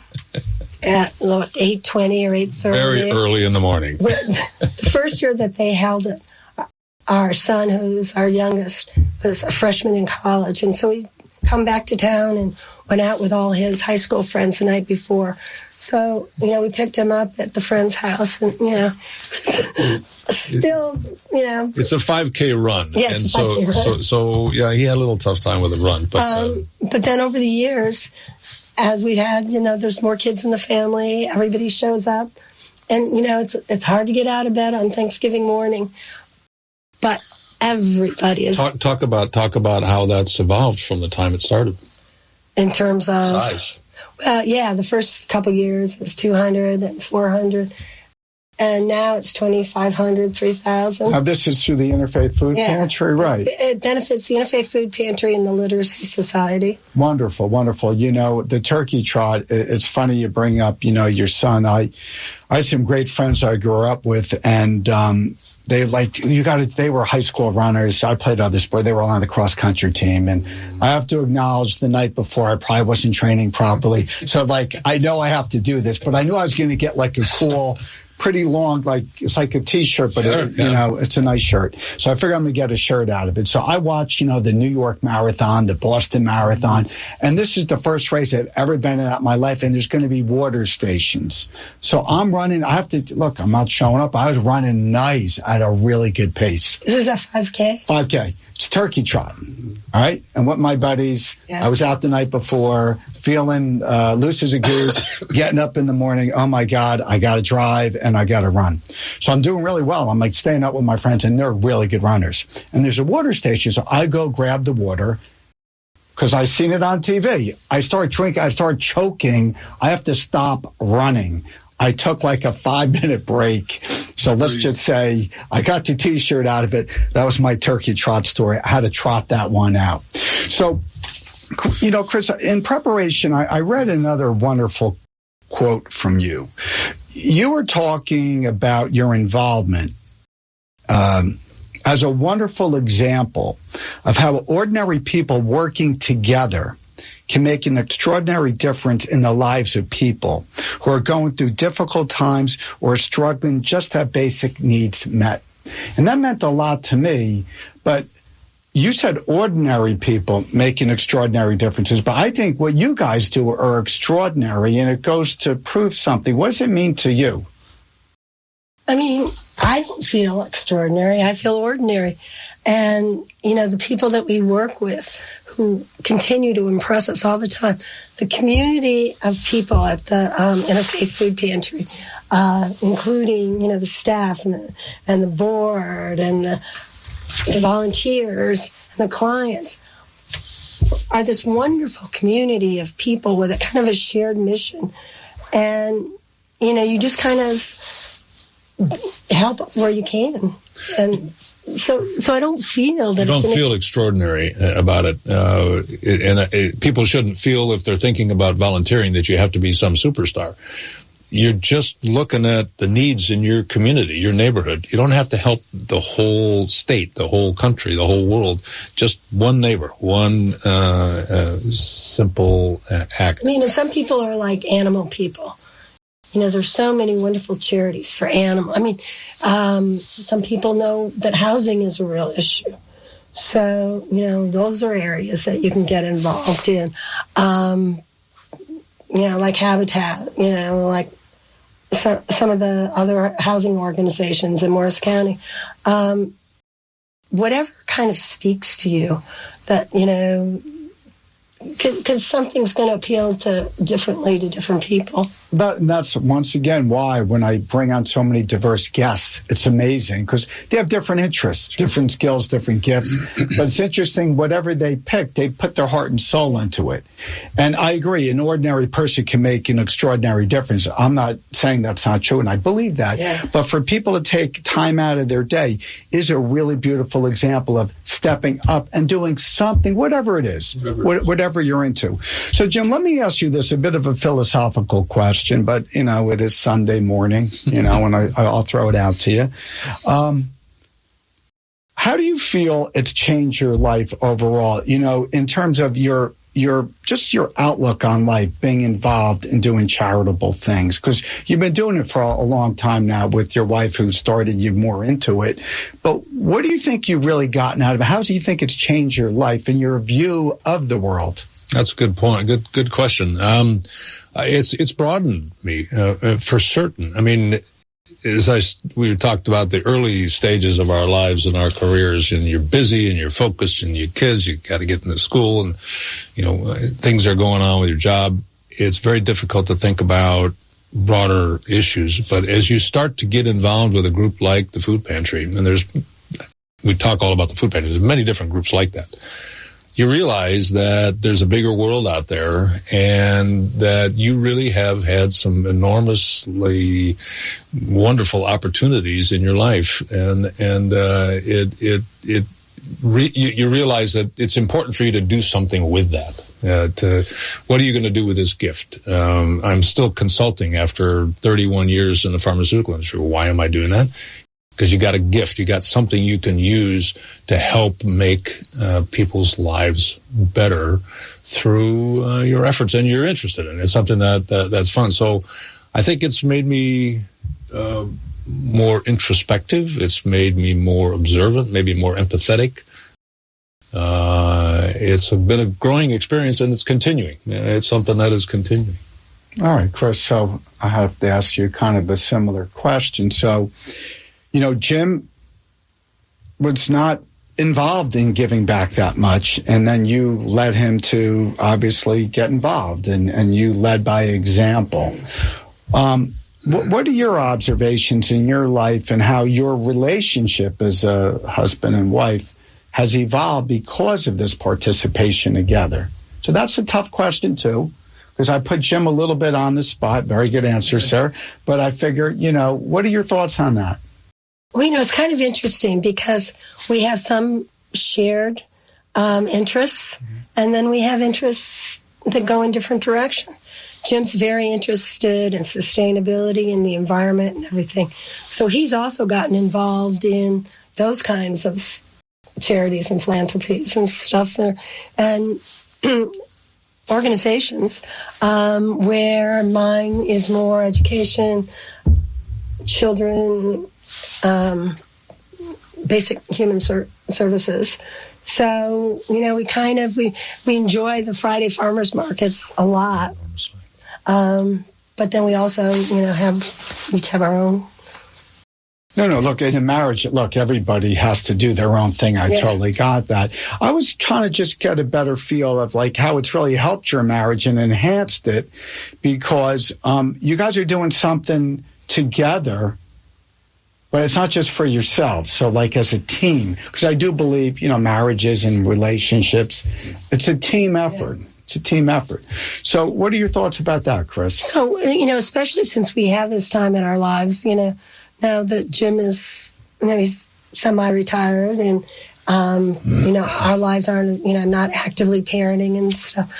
at 8:20 or 8:30. Very early in the morning. The first year that they held it, our son, who's our youngest, was a freshman in college, and so he come back to town and went out with all his high school friends the night before. So, we picked him up at the friend's house and, still, It's a 5K run. Yeah, and so yeah, he had a little tough time with the run. But then over the years, as we had, there's more kids in the family, everybody shows up. And, it's hard to get out of bed on Thanksgiving morning. But everybody is talk about how that's evolved from the time it started in terms of size. Well, yeah, the first couple years it was 200, then 400, and now it's 2,500, 3,000. Now this is through the Interfaith Food Pantry, right? It benefits the Interfaith Food Pantry and the Literacy Society. Wonderful, wonderful. The turkey trot. It's funny you bring up, your son. I had some great friends I grew up with, and they were high school runners. I played other sport. They were all on the cross country team. And I have to acknowledge the night before I probably wasn't training properly. So I know I have to do this, but I knew I was going to get a cool pretty long, like it's like a T-shirt, but it's a nice shirt. So I figured I'm going to get a shirt out of it. So I watched, the New York Marathon, the Boston Marathon, and this is the first race I've ever been in my life, and there's going to be water stations. So I'm running. I have to look. I'm not showing up. I was running nice at a really good pace. This is a 5K. 5K. It's a turkey trot. All right. And with my buddies, I was out the night before, feeling loose as a goose, getting up in the morning. Oh my God, I got to drive and I got to run. So I'm doing really well. I'm like staying up with my friends and they're really good runners. And there's a water station. So I go grab the water because I seen it on TV. I start drinking. I start choking. I have to stop running. I took like a 5-minute break. So let's just say I got the T-shirt out of it. That was my turkey trot story. I had to trot that one out. So, Chris, in preparation, I read another wonderful quote from you. You were talking about your involvement as a wonderful example of how ordinary people working together can make an extraordinary difference in the lives of people who are going through difficult times or struggling just to have basic needs met. And that meant a lot to me, but you said ordinary people making extraordinary differences, but I think what you guys do are extraordinary, and it goes to prove something. What does it mean to you? I mean, I don't feel extraordinary. I feel ordinary. And, the people that we work with who continue to impress us all the time, the community of people at the Interfaith Food Pantry, including, the staff and the board and the volunteers and the clients, are this wonderful community of people with a kind of a shared mission. And, you just kind of help where you can. And so I don't feel that you don't feel extraordinary about it. People shouldn't feel, if they're thinking about volunteering, that you have to be some superstar. You're just looking at the needs in your community, your neighborhood. You don't have to help the whole state, the whole country, the whole world. Just one neighbor, one simple act. I mean, and some people are like animal people. There's so many wonderful charities for animals. I mean, some people know that housing is a real issue. So, those are areas that you can get involved in. Like Habitat, like some of the other housing organizations in Morris County. Whatever kind of speaks to you that, because something's going to appeal differently to different people. That's once again why when I bring on so many diverse guests, it's amazing because they have different interests, different skills, different gifts. But it's interesting, whatever they pick, they put their heart and soul into it. And I agree, an ordinary person can make an extraordinary difference. I'm not saying that's not true, and I believe that. Yeah. But for people to take time out of their day is a really beautiful example of stepping up and doing something, whatever it is, whatever you're into. So, Jim, let me ask you this, a bit of a philosophical question, but, it is Sunday morning, and I'll throw it out to you. How do you feel it's changed your life overall, in terms of your outlook on life, being involved in doing charitable things? Because you've been doing it for a long time now with your wife who started you more into it. But what do you think you've really gotten out of it? How do you think it's changed your life and your view of the world? That's a good point. Good question. It's broadened me for certain. I mean, we talked about the early stages of our lives and our careers, and you're busy and you're focused and your kids, you got to get into school and, things are going on with your job. It's very difficult to think about broader issues. But as you start to get involved with a group like the Food Pantry, and we talk all about the Food Pantry, there's many different groups like that. You realize that there's a bigger world out there and that you really have had some enormously wonderful opportunities in your life. And you realize that it's important for you to do something with that. What are you going to do with this gift? I'm still consulting after 31 years in the pharmaceutical industry. Why am I doing that? Because you got a gift, you got something you can use to help make people's lives better through your efforts, and you're interested in it. It's something that's fun. So I think it's made me more introspective. It's made me more observant, maybe more empathetic. It's been a growing experience, and it's continuing. It's something that is continuing. All right, Chris, so I have to ask you kind of a similar question. So, Jim was not involved in giving back that much, and then you led him to obviously get involved, and you led by example. What are your observations in your life and how your relationship as a husband and wife has evolved because of this participation together? So that's a tough question, too, because I put Jim a little bit on the spot. Very good answer, sir. But I figure, what are your thoughts on that? Well, it's kind of interesting because we have some shared interests, and then we have interests that go in different directions. Jim's very interested in sustainability and the environment and everything. So he's also gotten involved in those kinds of charities and philanthropies and stuff, and organizations, where mine is more education, children, basic human services. So, we enjoy the Friday farmers markets a lot. But then we also, each have our own. No, look, in a marriage, everybody has to do their own thing. I totally got that. I was trying to just get a better feel of how it's really helped your marriage and enhanced it, because you guys are doing something together, but it's not just for yourselves. So as a team, because I do believe, marriages and relationships, it's a team effort. Yeah. It's a team effort. So what are your thoughts about that, Chris? So, especially since we have this time in our lives, now that Jim is, he's semi-retired and, our lives aren't, not actively parenting and stuff.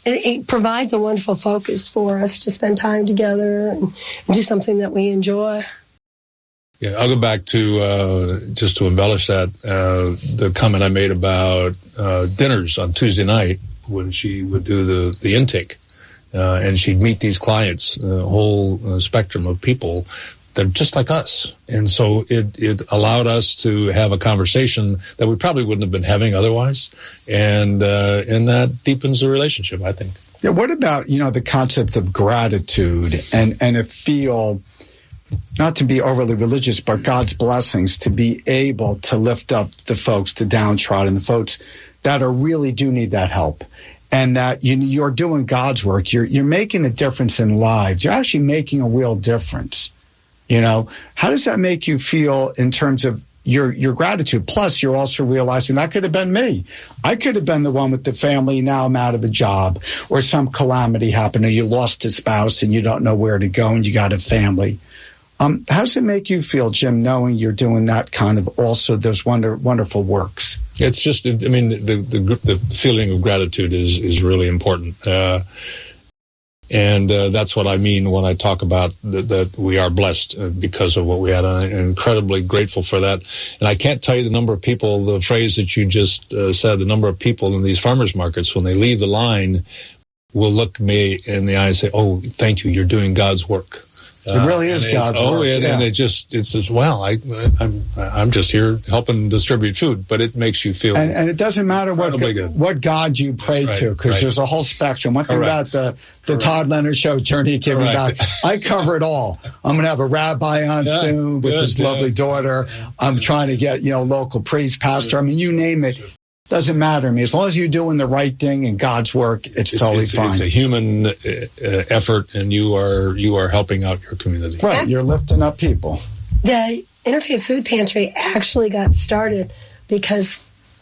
It provides a wonderful focus for us to spend time together and do something that we enjoy. Yeah, I'll go back to, just to embellish that, the comment I made about dinners on Tuesday night when she would do the intake. And she'd meet these clients, a whole spectrum of people that are just like us. And so it allowed us to have a conversation that we probably wouldn't have been having otherwise. And that deepens the relationship, I think. Yeah. What about, the concept of gratitude and to feel, not to be overly religious, but God's blessings, to be able to lift up the folks, the downtrodden, the folks that really do need that help. And that you're doing God's work. You're making a difference in lives. You're actually making a real difference. How does that make you feel in terms of your gratitude? Plus, you're also realizing that could have been me. I could have been the one with the family. Now I'm out of a job, or some calamity happened, or you lost a spouse and you don't know where to go and you got a family. How does it make you feel, Jim, knowing you're doing that kind of also those wonderful works? It's just, the feeling of gratitude is really important. And that's what I mean when I talk about that we are blessed because of what we had. I'm incredibly grateful for that. And I can't tell you the number of people, the phrase that you just said, the number of people in these farmers markets, when they leave the line, will look me in the eye and say, "Oh, thank you, you're doing God's work." It really is God's work. And it says, well, I'm just here helping distribute food, but it makes you feel. And it doesn't matter what God you pray to, because there's a whole spectrum. One thing about the Todd Leonard Show, Journey of Giving Back, I cover it all. I'm going to have a rabbi on soon with his lovely daughter. I'm trying to get, local priest, pastor. I mean, you name it. Doesn't matter to me. As long as you're doing the right thing and God's work, it's totally fine. It's a human effort, and you are helping out your community. Right, you're lifting up people. The Interfaith Food Pantry actually got started because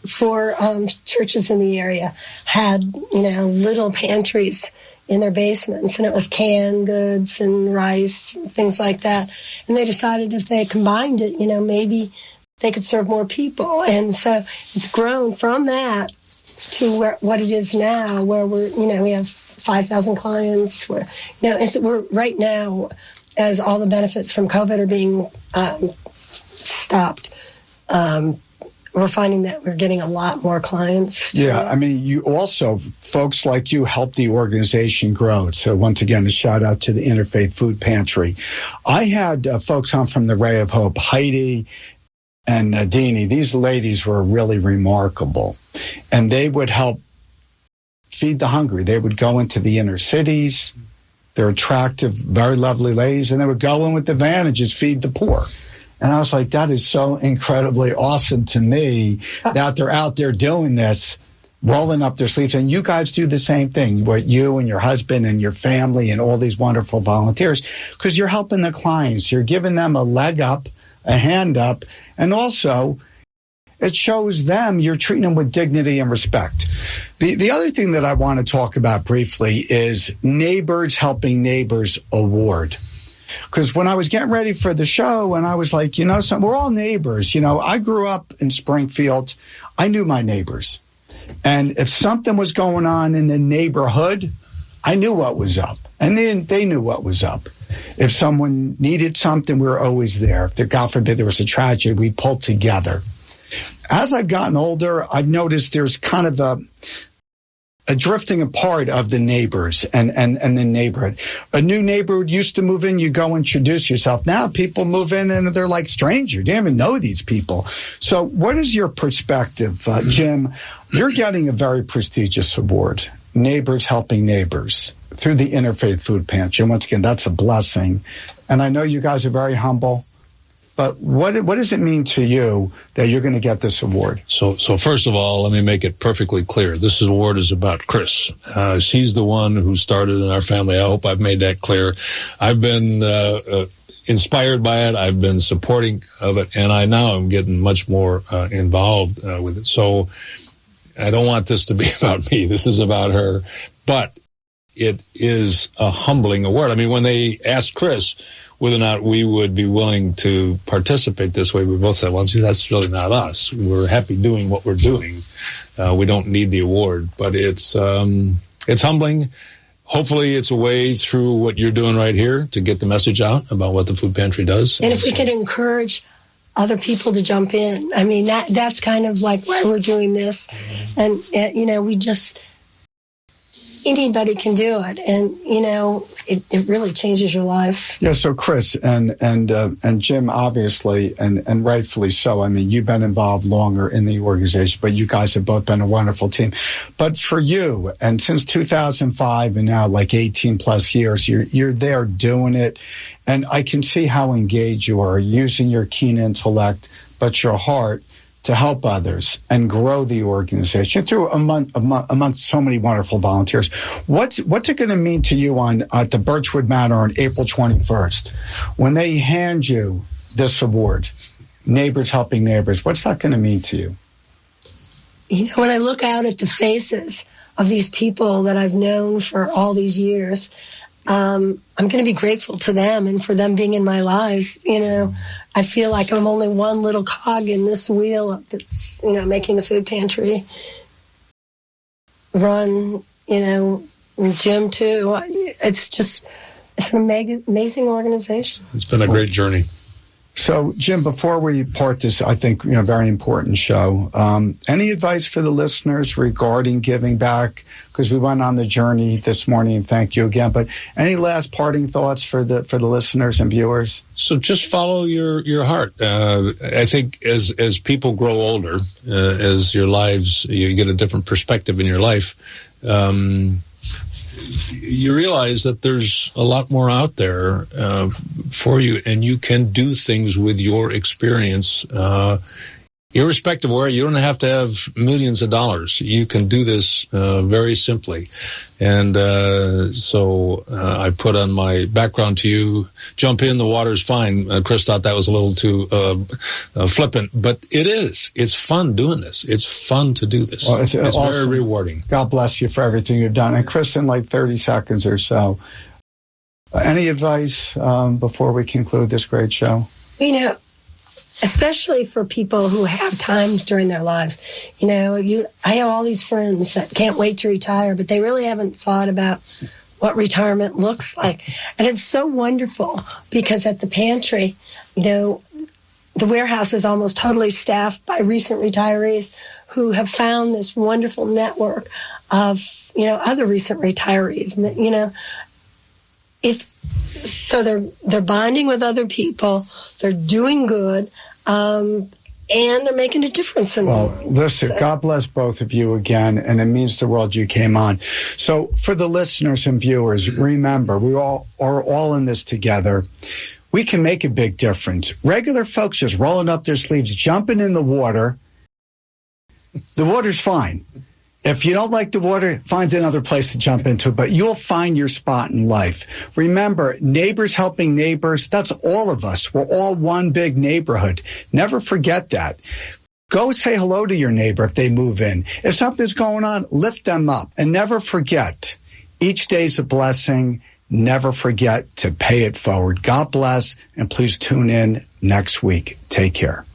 4 churches in the area had, little pantries in their basements, and it was canned goods and rice, things like that. And they decided if they combined it, maybe they could serve more people. And so it's grown from that to what it is now, where we have 5,000 clients, where, we're right now, as all the benefits from COVID are being stopped, we're finding that we're getting a lot more clients. Yeah, I mean, you also, folks like you help the organization grow. So once again, a shout out to the Interfaith Food Pantry. I had folks on from the Ray of Hope, Heidi and Deanie. These ladies were really remarkable, and they would help feed the hungry. They would go into the inner cities. They're attractive, very lovely ladies, and they would go in with the van and just feed the poor. And I was like, that is so incredibly awesome to me that they're out there doing this, rolling up their sleeves. And you guys do the same thing, what you and your husband and your family and all these wonderful volunteers, because you're helping the clients. You're giving them a leg up, a hand up, and also it shows them you're treating them with dignity and respect. The other thing that I want to talk about briefly is Neighbors Helping Neighbors Award. Because when I was getting ready for the show, and I was like, we're all neighbors. I grew up in Springfield. I knew my neighbors. And if something was going on in the neighborhood, I knew what was up. And then they knew what was up. If someone needed something, we were always there. If, God forbid, there was a tragedy, we pulled together. As I've gotten older, I've noticed there's kind of a drifting apart of the neighbors and the neighborhood. A new neighbor used to move in, you go introduce yourself. Now people move in and they're like strangers. You don't even know these people. So what is your perspective, Jim? You're getting a very prestigious award, Neighbors Helping Neighbors, through the Interfaith Food Pantry. And once again, that's a blessing. And I know you guys are very humble. But what does it mean to you that you're going to get this award? So first of all, let me make it perfectly clear. This award is about Chris. She's the one who started in our family. I hope I've made that clear. I've been inspired by it. I've been supporting of it, and I now am getting much more involved with it. So I don't want this to be about me. This is about her. But it is a humbling award. I mean, when they asked Chris whether or not we would be willing to participate this way, we both said, well, gee, that's really not us. We're happy doing what we're doing. We don't need the award, but it's humbling. Hopefully it's a way through what you're doing right here to get the message out about what the food pantry does. And if we could encourage other people to jump in, I mean, that's kind of like why we're doing this. And we just, anybody can do it, and it really changes your life. Yeah. So Chris and Jim, obviously, and rightfully so. I mean, you've been involved longer in the organization, but you guys have both been a wonderful team. But for you, and since 2005 and now like 18 plus years, you're there doing it, and I can see how engaged you are, using your keen intellect, but your heart to help others and grow the organization through amongst so many wonderful volunteers. What's it going to mean to you at the Birchwood Manor on April 21st when they hand you this award, Neighbors Helping Neighbors? What's that going to mean to you? When I look out at the faces of these people that I've known for all these years, I'm going to be grateful to them and for them being in my lives. I feel like I'm only one little cog in this wheel that's, making the food pantry run, Jim too. It's an amazing organization. It's been a great journey. So, Jim, before we part this, I think, very important show, any advice for the listeners regarding giving back? Because we went on the journey this morning, and thank you again. But any last parting thoughts for the listeners and viewers? So just follow your heart. I think as people grow older, as your lives, you get a different perspective in your life, you realize that there's a lot more out there for you, and you can do things with your experience, irrespective of where. You don't have to have millions of dollars. You can do this very simply. And so I put on my background to you, jump in, the water's fine. Chris thought that was a little too flippant, but it is. It's fun doing this. It's fun to do this. Well, it's awesome. Very rewarding. God bless you for everything you've done. And Chris, in like 30 seconds or so, any advice before we conclude this great show? Especially for people who have times during their lives. I have all these friends that can't wait to retire, but they really haven't thought about what retirement looks like. And it's so wonderful because at the pantry, the warehouse is almost totally staffed by recent retirees who have found this wonderful network of, other recent retirees. So they're bonding with other people, they're doing good, and they're making a difference in the world. Listen, God bless both of you again, and it means the world you came on. So for the listeners and viewers, remember, we all are all in this together. We can make a big difference. Regular folks just rolling up their sleeves, jumping in the water. The water's fine. If you don't like the water, find another place to jump into, but you'll find your spot in life. Remember, neighbors helping neighbors, that's all of us. We're all one big neighborhood. Never forget that. Go say hello to your neighbor if they move in. If something's going on, lift them up. And never forget, each day's a blessing. Never forget to pay it forward. God bless, and please tune in next week. Take care.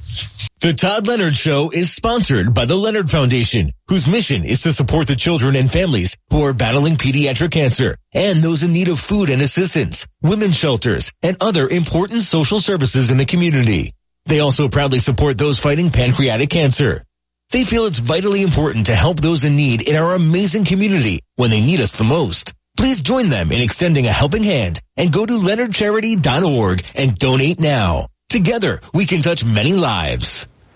The Todd Leonard Show is sponsored by the Leonard Foundation, whose mission is to support the children and families who are battling pediatric cancer and those in need of food and assistance, women's shelters, and other important social services in the community. They also proudly support those fighting pancreatic cancer. They feel it's vitally important to help those in need in our amazing community when they need us the most. Please join them in extending a helping hand and go to leonardcharity.org and donate now. Together, we can touch many lives.